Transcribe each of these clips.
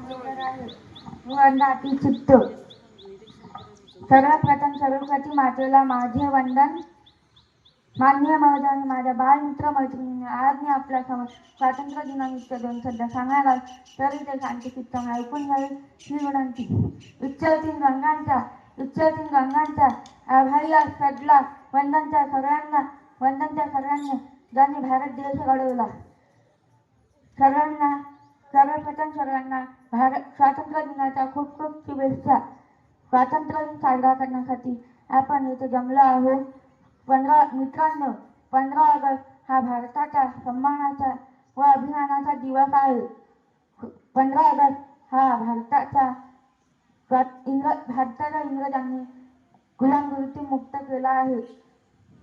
मान्यवर आहे वंदाती चित्त सर्वप्रथम सर्वप्रती मातेला माझे वंदन. माननीय महोदयांनी, माझ्या बालमित्र मैत्रिणींनी आज मी आपल्या समोर स्वातंत्र्य दिनानिमित्त दोन शब्द सांगायला तरी ते शांती चित्ताने ऐकून घ्यावे ही विनंती. उच्चतीन गंगांचा आभारी आज सडला वंदन त्या सर्वांना ज्यांनी भारत देश घडवला. सर्वप्रथम सर्वांना स्वातंत्र्य दिनाच्या खूप खूप शुभेच्छा. स्वातंत्र्य दिन साजरा करण्यासाठी आपण येथे जमलो आहोत. 15 ऑगस्ट हा भारताच्या सन्मानाचा व अभिमानाचा दिवस आहे. 15 ऑगस्ट हा भारताच्या इंग्रजांनी गुलामगिरीतून मुक्त केला आहे.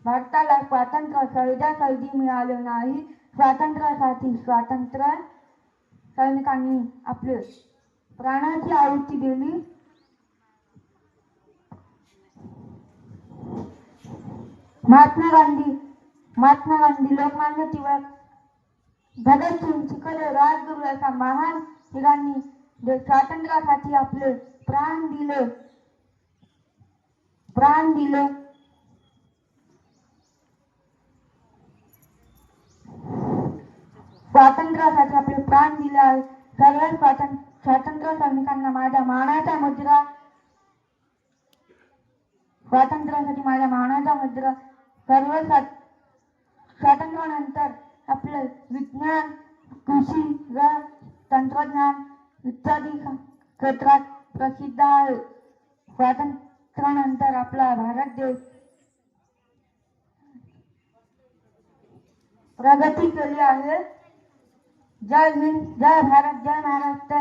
भारताला स्वातंत्र्य सहजासहजी मिळाले नाही. स्वातंत्र्यासाठी स्वातंत्र्य सैनिकांनी आपले प्राणाची आहुती दिली. महात्मा गांधी, लोकमान्य टिळक, भगतसिंग, सुखदेव, राजगुरू अशा महान वीरांनी स्वातंत्र्यासाठी आपले प्राण दिले. स्वातंत्र्यासाठी आपले प्राण दिले आहे. सर्व स्वातंत्र्य सैनिकांना माझ्या मानाचा मुद्रा. स्वातंत्र्यासाठी माझ्या मानाचा मुद्रा. सर्व स्वातंत्र्यानंतर आपले विज्ञान, कृषी व तंत्रज्ञान इत्यादी क्षेत्रात प्रसिद्ध आहे. स्वातंत्र्यानंतर आपला भारत देश प्रगती केली आहे. जय हिंद, जय भारत, जय महाराष्ट्र.